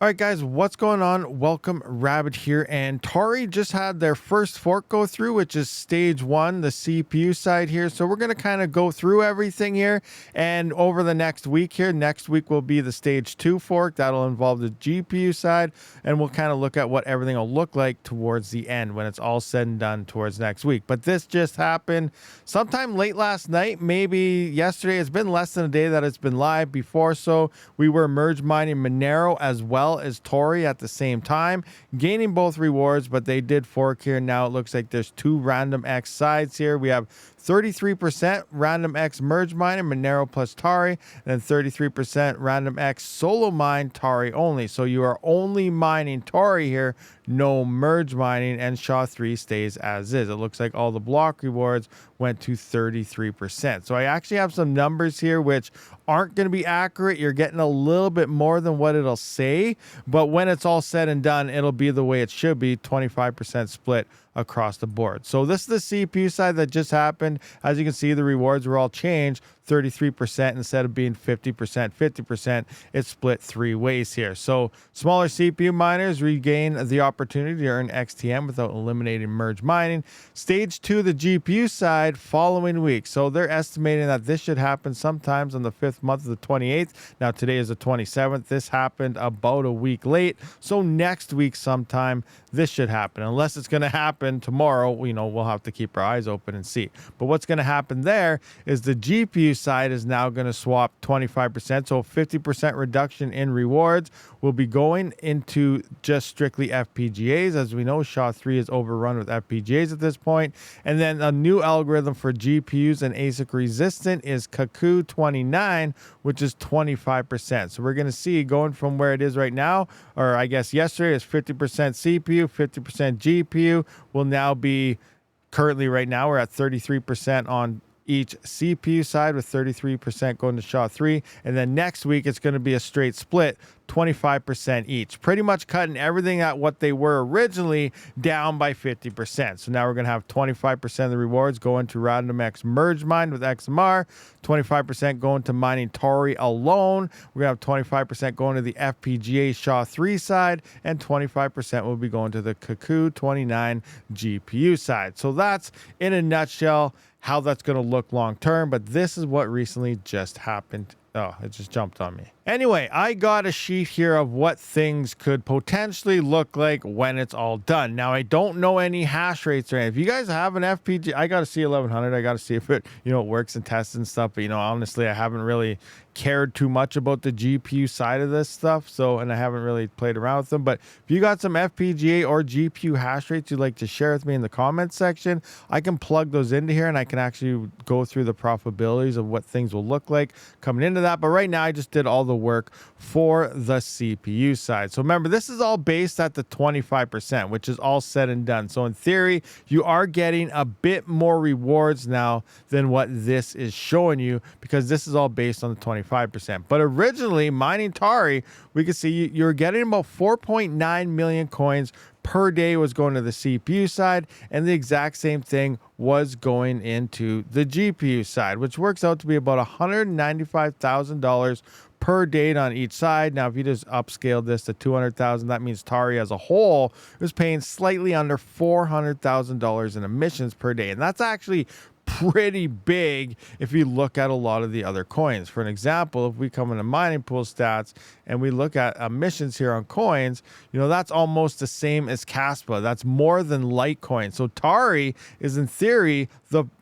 All right, guys, what's going on? Welcome, Rabid here. And Tari just had their first fork go through, which is stage one, the CPU side here. So we're going to kind of go through everything here. And over the next week here, next week will be the stage two fork. That'll involve the GPU side. And we'll kind of look at what everything will look like towards the end when it's all said and done towards next week. But this just happened sometime late last night, maybe yesterday. It's been less than a day that it's been live before. So we were merge mining Monero as well as Tari at the same time, gaining both rewards, but they did fork here. Now it looks like there's two random X sides here. We have 33% random X merge mining Monero plus Tari, and then 33% random X solo mine Tari only. So you are only mining Tari here, no merge mining, and SHA-3 stays as is. It looks like all the block rewards went to 33%. So I actually have some numbers here which aren't going to be accurate. You're getting a little bit more than what it'll say, but when it's all said and done, it'll be the way it should be, 25% split across the board. So this is the CPU side that just happened. As you can see, the rewards were all changed. 33% instead of being 50%, 50%. It's split three ways here. So smaller CPU miners regain the opportunity to earn XTM without eliminating merge mining. Stage two, the GPU side, following week. So they're estimating that this should happen sometimes on the 5th month of the 28th. Now today is the 27th. This happened about a week late. So next week sometime this should happen. Unless it's going to happen tomorrow, we'll have to keep our eyes open and see. But what's going to happen there is the GPU side is now going to swap 25%. So 50% reduction in rewards will be going into just strictly FPGAs. As we know, SHA-3 is overrun with FPGAs at this point. And then a new algorithm for GPUs and ASIC resistant is Kaku29, which is 25%. So we're going to see going from where it is right now, or I guess yesterday is 50% CPU, 50% GPU, will now be currently right now we're at 33% on each CPU side with 33% going to SHA-3. And then next week, it's going to be a straight split, 25% each. Pretty much cutting everything at what they were originally down by 50%. So now we're going to have 25% of the rewards going to Random X Merge Mine with XMR, 25% going to mining Tari alone. We're going to have 25% going to the FPGA SHA-3 side, and 25% will be going to the Kaku29 GPU side. So that's, in a nutshell, how that's going to look long term, but this is what recently just happened. Oh, it just jumped on me. Anyway, I got a sheet here of what things could potentially look like when it's all done. Now, I don't know any hash rates or anything. If you guys have an FPGA, I got to see 1100. I got to see if it, it works and tests and stuff. But, honestly, I haven't really cared too much about the GPU side of this stuff. And I haven't really played around with them. But if you got some FPGA or GPU hash rates you'd like to share with me in the comments section, I can plug those into here and I can actually go through the probabilities of what things will look like coming into that. But right now, I just did all the work for the CPU side. So remember, this is all based at the 25%, which is all said and done. So in theory, you are getting a bit more rewards now than what this is showing you, because this is all based on the 25%. But originally, mining Tari, we could see you're getting about 4.9 million coins per day was going to the CPU side, and the exact same thing was going into the GPU side, which works out to be about $195,000 per date on each side. Now, if you just upscale this to 200,000, that means Tari as a whole is paying slightly under $400,000 in emissions per day, and that's actually pretty big if you look at a lot of the other coins. For an example, if we come into mining pool stats and we look at emissions here on coins, that's almost the same as Kaspa. That's more than Litecoin. So Tari is, in theory,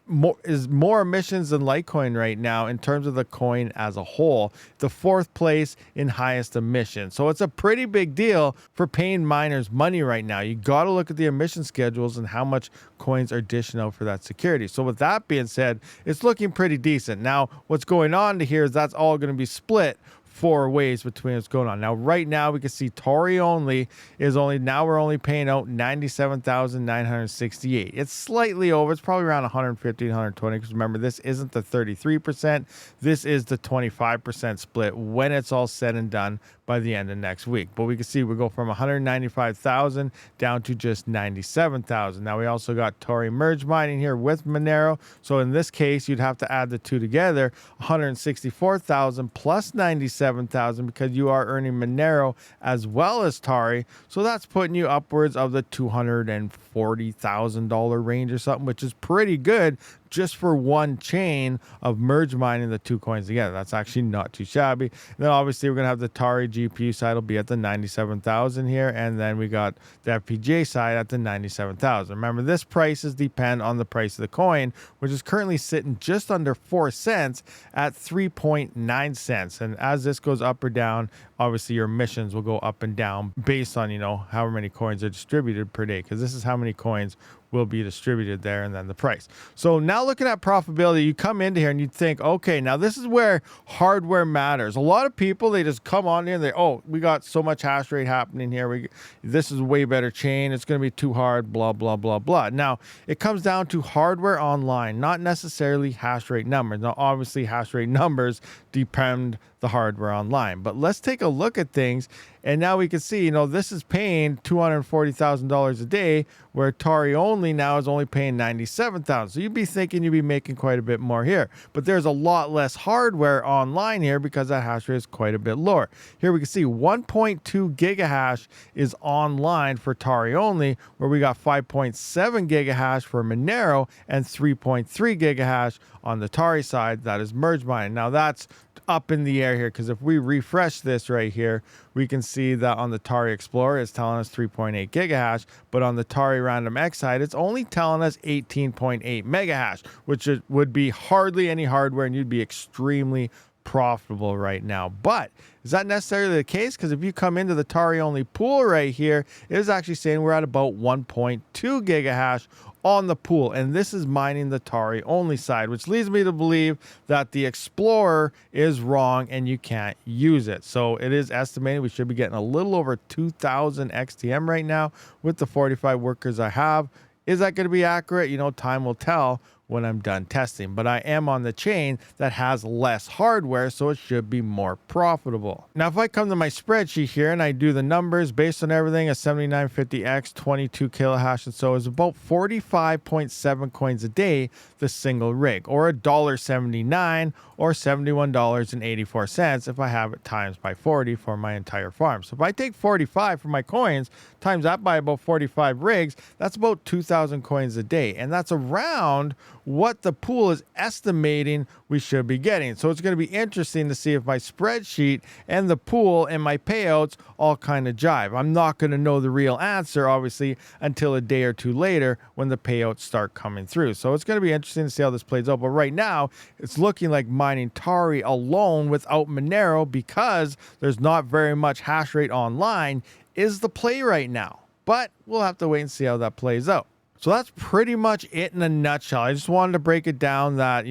more emissions than Litecoin right now in terms of the coin as a whole. The 4th place in highest emissions. So it's a pretty big deal for paying miners money right now. You got to look at the emission schedules and how much coins are dishing out for that security. So with that being said, it's looking pretty decent. Now, what's going on to here is that's all going to be split 4 ways between what's going on. Now, right now, we can see Tari only is we're only paying out 97,968. It's slightly over. It's probably around 150, 120, because remember, this isn't the 33%. This is the 25% split when it's all said and done by the end of next week. But we can see we go from 195,000 down to just 97,000. Now, we also got Tari merge mining here with Monero. So in this case, you'd have to add the two together, 164,000 plus 97. 97,000 because you are earning Monero as well as Tari. So that's putting you upwards of the $240,000 range or something, which is pretty good just for one chain of merge mining the two coins together. That's actually not too shabby. And then obviously we're going to have the Tari GPU side will be at the 97,000 here. And then we got the FPGA side at the 97,000. Remember, this prices depend on the price of the coin, which is currently sitting just under 4 cents at 3.9 cents. And as this goes up or down, obviously your emissions will go up and down based on, however many coins are distributed per day, because this is how many coins will be distributed there, and then the price. So now looking at profitability, you come into here and you think, okay, now this is where hardware matters. A lot of people, they just come on here and we got so much hash rate happening here. This is a way better chain. It's going to be too hard, blah, blah, blah, blah. Now, it comes down to hardware online, not necessarily hash rate numbers. Now, obviously, hash rate numbers depend the hardware online. But let's take a look at things. And now we can see, this is paying $240,000 a day, where Tari only now is only paying $97,000. So you'd be thinking you'd be making quite a bit more here. But there's a lot less hardware online here because that hash rate is quite a bit lower. Here we can see 1.2 gigahash is online for Tari only, where we got 5.7 gigahash for Monero and 3.3 gigahash on the Tari side. That is merge mining. Now that's up in the air here, because if we refresh this right here, we can see that on the Tari Explorer it's telling us 3.8 gigahash, but on the Tari Random X side it's only telling us 18.8 megahash, which would be hardly any hardware, and you'd be extremely profitable right now. But is that necessarily the case? Because if you come into the Tari only pool right here, it is actually saying we're at about 1.2 gigahash on the pool, and this is mining the Tari only side, which leads me to believe that the Explorer is wrong and you can't use it. So it is estimated we should be getting a little over 2,000 XTM right now with the 45 workers I have. Is that going to be accurate? Time will tell when I'm done testing, but I am on the chain that has less hardware, so it should be more profitable. Now, if I come to my spreadsheet here and I do the numbers based on everything, a 7950X, 22 kilohash, and so is about 45.7 coins a day, the single rig, or $1.79 or $71.84 if I have it times by 40 for my entire farm. So if I take 45 for my coins, times that by about 45 rigs, that's about 2,000 coins a day, and that's around what the pool is estimating we should be getting. So it's going to be interesting to see if my spreadsheet and the pool and my payouts all kind of jive. I'm not going to know the real answer, obviously, until a day or two later when the payouts start coming through. So it's going to be interesting to see how this plays out. But right now, it's looking like mining Tari alone without Monero, because there's not very much hash rate online, is the play right now. But we'll have to wait and see how that plays out. So that's pretty much it in a nutshell. I just wanted to break it down that,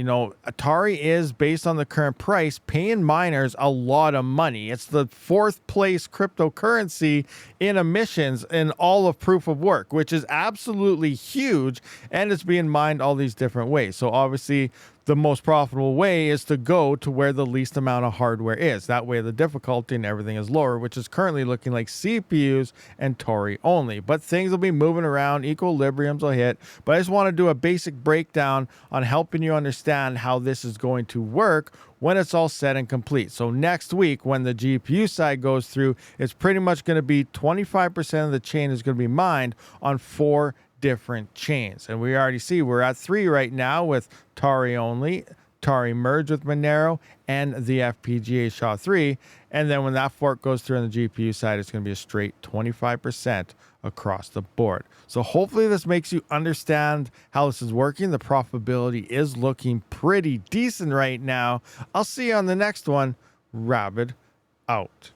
Tari is, based on the current price, paying miners a lot of money. It's the 4th place cryptocurrency in emissions in all of proof of work, which is absolutely huge, and it's being mined all these different ways. So obviously, the most profitable way is to go to where the least amount of hardware is. That way the difficulty and everything is lower, which is currently looking like CPUs and Tari only. But things will be moving around, equilibriums will hit. But I just want to do a basic breakdown on helping you understand how this is going to work when it's all set and complete. So next week, when the GPU side goes through, it's pretty much going to be 25% of the chain is going to be mined on 4 different chains, and we already see we're at 3 right now with Tari only, Tari merge with Monero, and the FPGA SHA-3. And then when that fork goes through on the GPU side, it's going to be a straight 25% across the board. So hopefully this makes you understand how this is working. The profitability is looking pretty decent right now. I'll see you on the next one. Rabid out.